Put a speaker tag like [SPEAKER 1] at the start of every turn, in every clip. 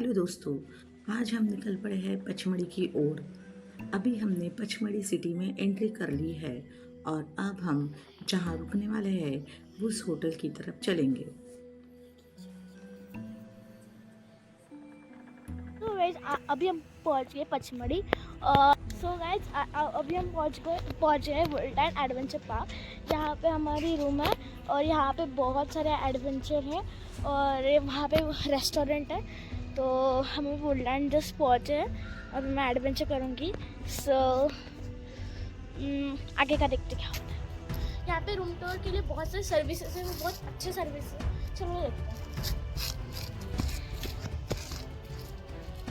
[SPEAKER 1] Hello दोस्तों, आज हम निकल पड़े हैं पचमढ़ी की ओर। अभी हमने पचमढ़ी सिटी में एंट्री कर ली है और अब हम जहाँ रुकने वाले हैं उस होटल की तरफ चलेंगे।
[SPEAKER 2] तो गाइज अभी हम पहुंच गए पचमढ़ी। सो गाइज अभी हम पहुंच गए वुल्टन एडवेंचर पार्क, जहाँ पे हमारी रूम है और यहाँ पे बहुत सारे एडवेंचर हैं और वहाँ पे रेस्टोरेंट है। तो हम वुल्टन जस्ट पहुँचे हैं, अभी मैं एडवेंचर करूँगी। सो आगे का देखते क्या होता है। यहाँ पे रूम टूर के लिए बहुत सारे सर्विसेज हैं, वो बहुत अच्छे सर्विस है। चलो देखते हैं।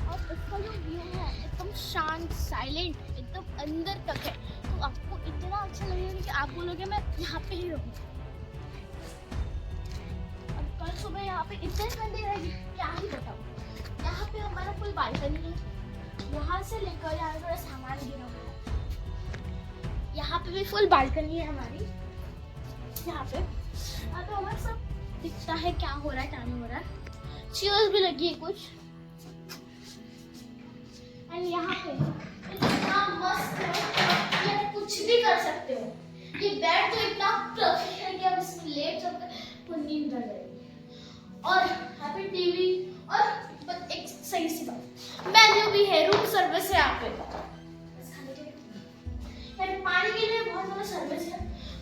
[SPEAKER 2] और इसका जो व्यू है एकदम शांत, साइलेंट, एकदम अंदर तक है, तो आपको इतना अच्छा लगेगा कि आप बोलोगे मैं यहाँ पे ही रहूँ। और कल सुबह यहाँ पे इतने ठंडी रहेगी, क्या ही बताऊँ। यहाँ पे हमारा फुल बालकनी है, यहाँ से लेकर यहाँ थोड़ा सामान गिरा हुआ है। यहाँ पे भी फुल बालकनी है हमारी। यहाँ पे हमारा सब दिखता है, क्या हो रहा है क्या नहीं हो रहा है। चेयर्स भी लगी है कुछ। एंड यहाँ पे इतना मस्त है कि आप कुछ भी कर सकते हो। ये बेड तो इतना परफेक्ट है कि आप इसमें लेट सकते हो तो नींद आ जाएगी। और यहाँ पे टीवी और एक सही सी बात, मेन्यू भी है, रूम सर्विस है यहाँ पे। पानी के लिए बहुत ज़्यादा सर्विस है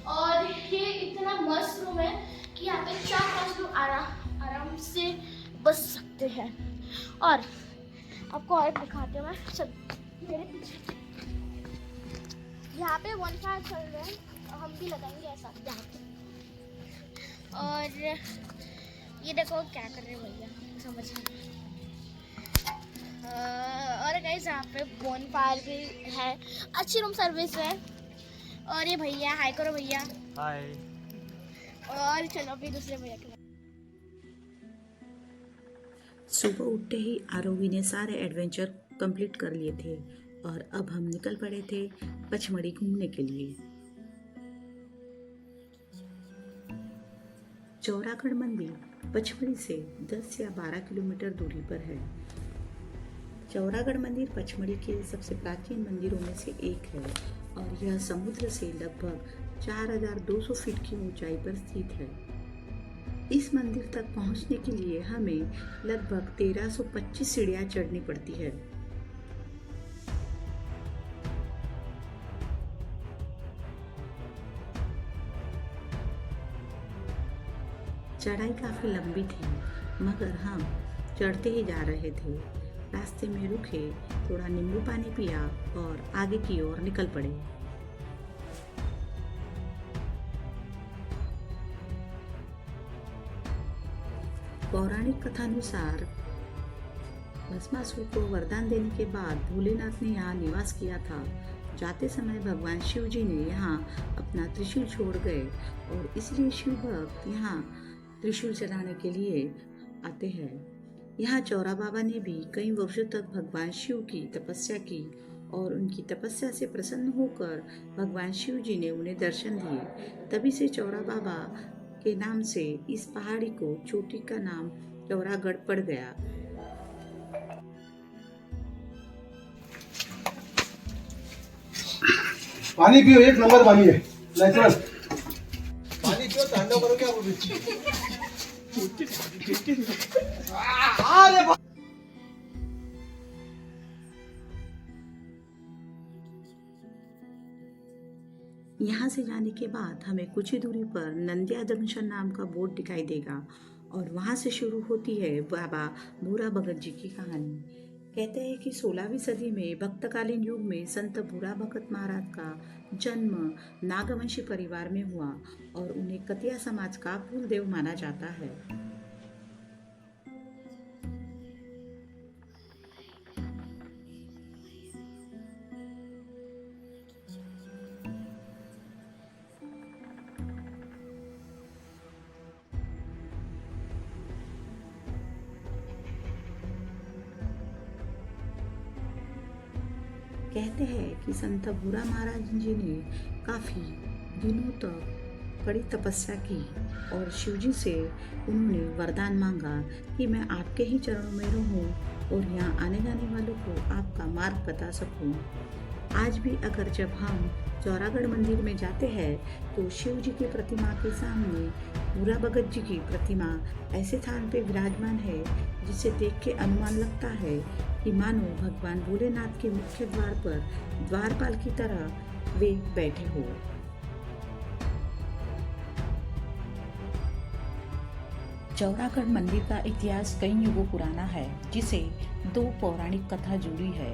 [SPEAKER 2] और ये इतना मस्त रूम है कि यहाँ पे 4-5 लोग आराम से बस सकते हैं। और आपको और दिखाते हैं, चल मेरे पीछे। यहाँ पे bonfire चल रहे हैं और हम भी लगाएंगे ऐसा यहाँ पे। और ये देखो क्या कर रहे हैं भैया, समझ नहीं। और गाइस यहाँ पे bonfire भी है, अच्छी रूम सर्विस है। और ये भैया हाय करो, भैया
[SPEAKER 3] हाय।
[SPEAKER 2] और चलो अभी दूसरे भैया के।
[SPEAKER 1] सुबह उठते ही आरोही ने सारे एडवेंचर कंप्लीट कर लिए थे और अब हम निकल पड़े थे पचमढ़ी घूमने के लिए। चौरागढ़ मंदिर पचमढ़ी से 10 या 12 किलोमीटर दूरी पर है। चौरागढ़ मंदिर पचमढ़ी के सबसे प्राचीन मंदिरों में से एक है और यह समुद्र से लगभग 4200 फीट की ऊंचाई पर स्थित है। इस मंदिर तक पहुंचने के लिए हमें लगभग 1325 सीढ़ियां चढ़नी पड़ती है। चढ़ाई काफी लंबी थी मगर हम चढ़ते ही जा रहे थे। रास्ते में रुके, थोड़ा नींबू पानी पिया और आगे की ओर निकल पड़े। पौराणिक कथानुसार भस्मासुर को वरदान देने के बाद भोलेनाथ ने यहाँ निवास किया था। जाते समय भगवान शिव जी ने यहाँ अपना त्रिशूल छोड़ गए और इसलिए शिव भक्त यहाँ त्रिशूल चढ़ाने के लिए आते हैं। यहाँ चौरा बाबा ने भी कई वर्षों तक भगवान शिव की तपस्या की और उनकी तपस्या से प्रसन्न होकर भगवान शिव जी ने उन्हें दर्शन दिए। तभी से चौरा बाबा के नाम से इस पहाड़ी को चोटी का नाम चौरागढ़ पड़ गया।
[SPEAKER 4] पानी पियो, एक नंबर पानी है, नेचुरल पानी पियो। तांडव करो क्या बोल रही।
[SPEAKER 1] यहाँ से जाने के बाद हमें कुछ ही दूरी पर नंदिया जंक्शन नाम का बोर्ड दिखाई देगा और वहाँ से शुरू होती है बाबा भूरा भगत जी की कहानी। कहते हैं कि 16वीं सदी में भक्तकालीन युग में संत भूरा भगत महाराज का जन्म नागवंशी परिवार में हुआ और उन्हें कतिया समाज का कुलदेव माना जाता है। कहते हैं कि संत भूरा महाराज जी ने काफ़ी दिनों तक कड़ी तपस्या की और शिवजी से उन्होंने वरदान मांगा कि मैं आपके ही चरणों में रहूं और यहाँ आने जाने वालों को आपका मार्ग बता सकूं। आज भी अगर जब हम चौरागढ़ मंदिर में जाते हैं तो शिव जी की प्रतिमा के सामने पूरा भगत जी की प्रतिमा ऐसे स्थान पे विराजमान है जिसे देख के अनुमान लगता है कि मानो भगवान भोलेनाथ के मुख्य द्वार पर द्वारपाल की तरह वे बैठे हो। चौरागढ़ मंदिर का इतिहास कई युगों पुराना है, जिसे दो पौराणिक कथा जुड़ी है।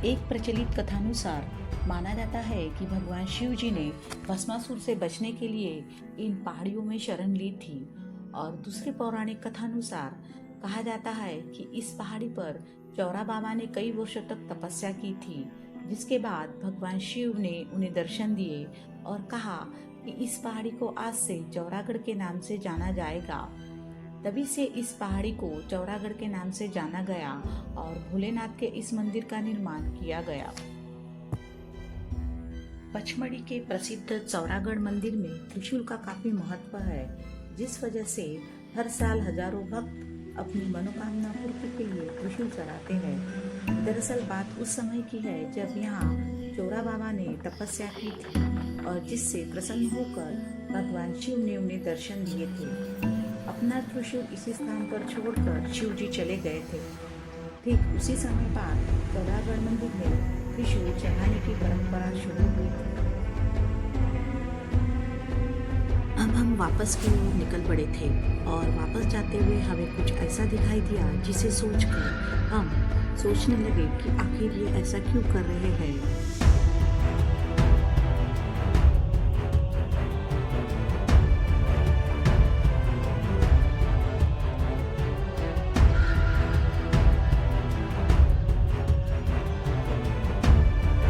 [SPEAKER 1] एक प्रचलित कथानुसार माना जाता है कि भगवान शिव जी ने भस्मासुर से बचने के लिए इन पहाड़ियों में शरण ली थी, और दूसरे पौराणिक कथानुसार कहा जाता है कि इस पहाड़ी पर चौरा बाबा ने कई वर्षों तक तपस्या की थी, जिसके बाद भगवान शिव ने उन्हें दर्शन दिए और कहा कि इस पहाड़ी को आज से चौरागढ़ के नाम से जाना जाएगा। तभी से इस पहाड़ी को चौरागढ़ के नाम से जाना गया और भोलेनाथ के इस मंदिर का निर्माण किया गया। पचमढ़ी के प्रसिद्ध चौरागढ़ मंदिर में त्रिशूल का काफी महत्व है, जिस वजह से हर साल हजारों भक्त अपनी मनोकामना पूर्ति के लिए त्रिशूल चढ़ाते हैं। दरअसल बात उस समय की है जब यहाँ चौरा बाबा ने तपस्या की थी और जिससे प्रसन्न होकर भगवान शिव ने उन्हें दर्शन दिए थे। अपना त्रिशूल इसी स्थान पर छोड़कर शिव जी चले गए थे। ठीक उसी समय बाद चौरागढ़ मंदिर में त्रिशूल चढ़ाने की परंपरा शुरू हुई थी। अब हम वापस की ओर निकल पड़े थे और वापस जाते हुए हमें कुछ ऐसा दिखाई दिया जिसे सोचकर हम सोचने लगे कि आखिर ये ऐसा क्यों कर रहे हैं।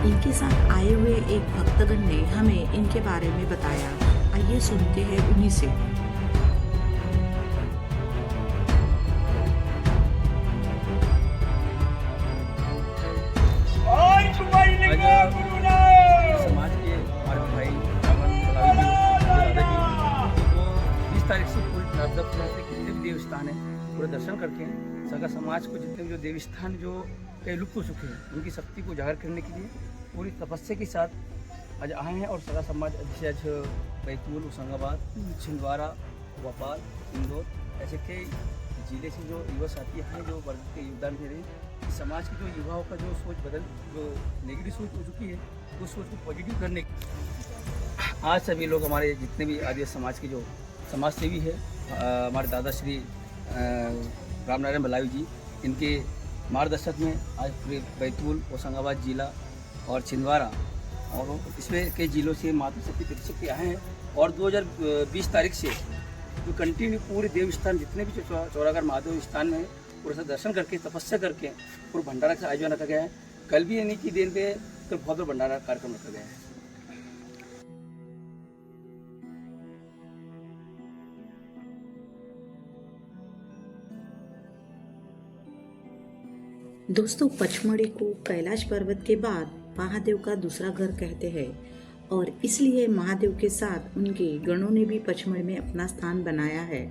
[SPEAKER 1] इनके साथ आए हुए एक भक्तगण ने हमें इनके बारे में बताया। आइए सुनते हैं उन्हीं से।
[SPEAKER 3] समाज के हमारे भाई वो 20 तारीख से पूरी जितने भी देव स्थान है पूरे दर्शन करके सगा समाज को जितने भी जो देवी स्थान जो कई लुप्त हो चुके हैं उनकी शक्ति को उजागर करने के लिए पूरी तपस्या के साथ आज आए हैं। और सगा समाज जैसे आज बैतूल, होशंगाबाद, छिंदवाड़ा, भोपाल, इंदौर ऐसे कई जिले से जो युवा साथी हैं जो वर्ग के योगदान दे रहे हैं। समाज की जो युवाओं का जो सोच जो नेगेटिव सोच हो चुकी है उस सोच को पॉजिटिव करने आज सभी लोग हमारे जितने भी आदिवासी समाज के जो समाज सेवी है हमारे दादा श्री रामनारायण बलावी जी, इनके मार्गदर्शक में आज पूरे बैतूल, होशंगाबाद जिला और छिंदवाड़ा और इसमें कई जिलों से माता शक्ति प्रशिक्षक आए हैं। और 2020 तारीख से जो कंटिन्यू पूरे देव स्थान जितने भी चौरागढ़ महादेव स्थान में पूरे से दर्शन करके तपस्या करके पूरे भंडारा का आयोजन रखा गया है। कल भी यानी कि दिन पे कल बहुत बड़ा भंडारा कार्यक्रम रखा गया है।
[SPEAKER 1] दोस्तों, पचमढ़ी को कैलाश पर्वत के बाद महादेव का दूसरा घर कहते हैं और इसलिए महादेव के साथ उनके गणों ने भी पचमढ़ी में अपना स्थान बनाया है।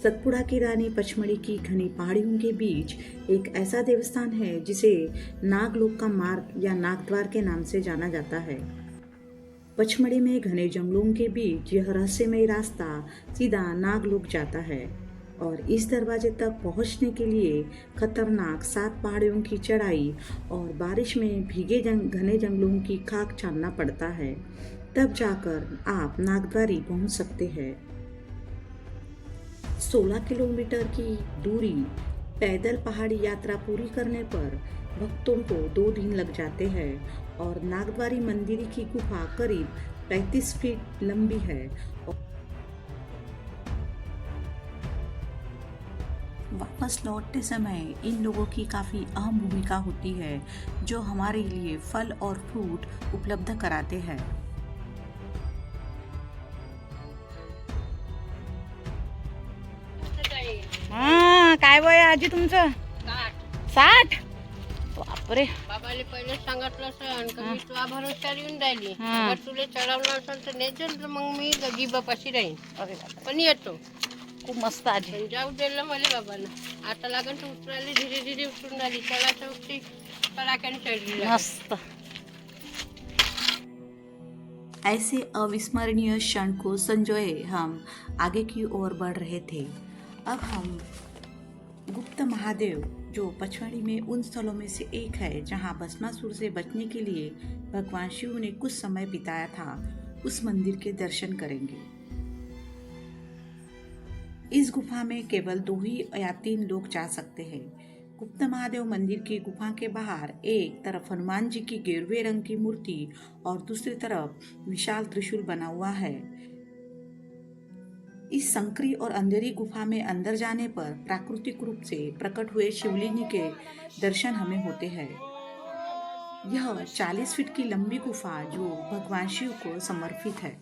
[SPEAKER 1] सतपुड़ा की रानी पचमढ़ी की घनी पहाड़ियों के बीच एक ऐसा देवस्थान है जिसे नागलोक का मार्ग या नागद्वार के नाम से जाना जाता है। पचमढ़ी में घने जंगलों के बीच यह रहस्यमय रास्ता सीधा नागलोक जाता है और इस दरवाजे तक पहुंचने के लिए खतरनाक 7 पहाड़ियों की चढ़ाई और बारिश में भीगे घने जंगलों की खाक छानना पड़ता है, तब जाकर आप नागद्वारी पहुंच सकते हैं। 16 किलोमीटर की दूरी पैदल पहाड़ी यात्रा पूरी करने पर भक्तों को 2 दिन लग जाते हैं और नागद्वारी मंदिर की गुफा करीब 35 फीट लंबी है। वापस लौटते समय इन लोगों की काफ़ी अहम भूमिका होती है, जो हमारे लिए फल और फ्रूट उपलब्ध कराते हैं।
[SPEAKER 5] काय वय आजी तुमचं? 60. बापरे.
[SPEAKER 6] बाबाले पहिले सांगितलं असं का मी तुला भरोश्यावर येऊन राहिली, जर तुला चढवलं असेल तर नेजल, तर मग मी गजीबापाशी राहीन, पण येतो.
[SPEAKER 5] खूप मस्त आजी.
[SPEAKER 6] पण जाऊ दिलं मला बाबांना. आता लागण तर उतरायला धीरे धीरे उतरून राहिली. चला चौकटी पराक्याने चढली लागन.
[SPEAKER 5] मस्त.
[SPEAKER 1] ऐसे अविस्मरणीय क्षण को संजोए हम आगे की ओर बढ़ रहे थे। अब हम गुप्त महादेव, जो पचमढ़ी में उन स्थलों में से एक है जहां भस्मासुर से बचने के लिए भगवान शिव ने कुछ समय बिताया था, उस मंदिर के दर्शन करेंगे। इस गुफा में केवल 2 या 3 लोग जा सकते हैं। गुप्त महादेव मंदिर की गुफा के बाहर एक तरफ हनुमान जी की गेरुए रंग की मूर्ति और दूसरी तरफ विशाल त्रिशूल बना हुआ है। इस संकरी और अंधेरी गुफा में अंदर जाने पर प्राकृतिक रूप से प्रकट हुए शिवलिंग के दर्शन हमें होते हैं। यह 40 फीट की लंबी गुफा जो भगवान शिव को समर्पित है।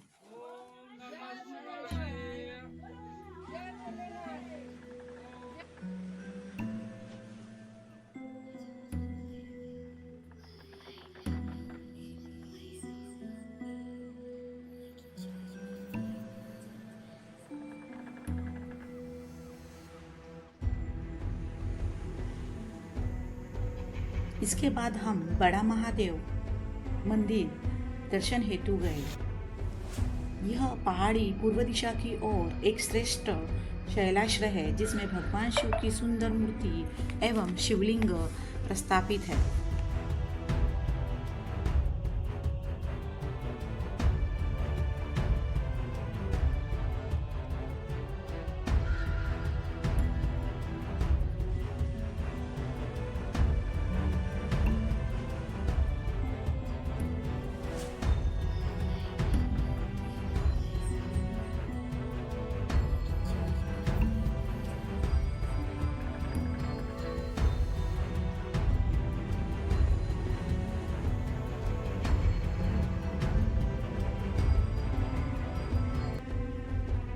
[SPEAKER 1] इसके बाद हम बड़ा महादेव मंदिर दर्शन हेतु गए। यह पहाड़ी पूर्व दिशा की ओर एक श्रेष्ठ शैलाश्रय है जिसमें भगवान शिव की सुंदर मूर्ति एवं शिवलिंग प्रस्थापित है।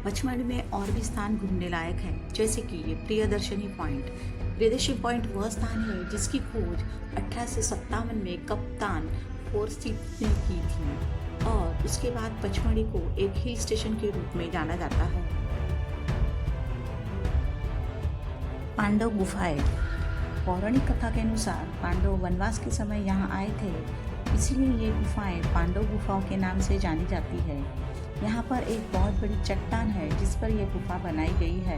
[SPEAKER 1] पचमढ़ी में और भी स्थान घूमने लायक हैं, जैसे कि ये प्रियदर्शनी पॉइंट। प्रियदर्शनी पॉइंट वह स्थान है जिसकी खोज 1857 में कप्तान फोर्सिथ ने की थी और उसके बाद पचमढ़ी को एक हिल स्टेशन के रूप में जाना जाता है। पांडव गुफाएं। पौराणिक कथा के अनुसार पांडव वनवास के समय यहाँ आए थे, इसलिए ये गुफाएं पांडव गुफाओं के नाम से जानी जाती है। यहाँ पर एक बहुत बड़ी चट्टान है जिस पर यह गुफा बनाई गई है।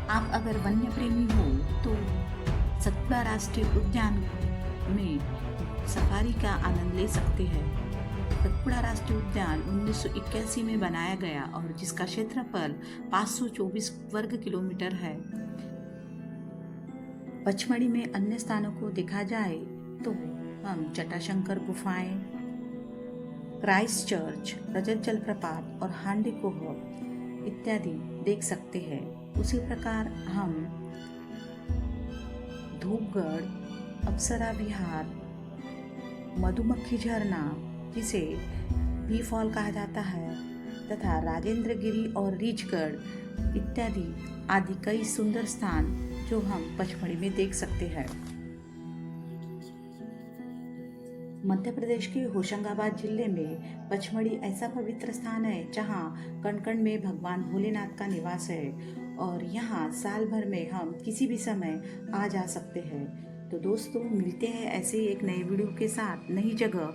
[SPEAKER 1] आप अगर वन्य प्रेमी हो तो सतपुड़ा राष्ट्रीय उद्यान में सफारी का आनंद ले सकते हैं। सतपुड़ा राष्ट्रीय उद्यान 1981 में बनाया गया और जिसका क्षेत्रफल 524 वर्ग किलोमीटर है। पचमढ़ी में अन्य स्थानों को देखा जाए तो हम जटाशंकर गुफाएं, क्राइस्ट चर्च, रजत जलप्रपात और हांडी कोह इत्यादि देख सकते हैं। उसी प्रकार हम धूपगढ़, अप्सरा विहार, मधुमक्खी झरना जिसे बी फॉल कहा जाता है तथा राजेंद्र गिरी और रीछगढ़ इत्यादि आदि कई सुंदर स्थान जो हम पचमढ़ी में देख सकते हैं। मध्य प्रदेश के होशंगाबाद जिले में पचमढ़ी ऐसा पवित्र स्थान है जहाँ कण कण में भगवान भोलेनाथ का निवास है और यहाँ साल भर में हम किसी भी समय आ जा सकते हैं। तो दोस्तों, मिलते हैं ऐसे एक नए वीडियो के साथ नई जगह।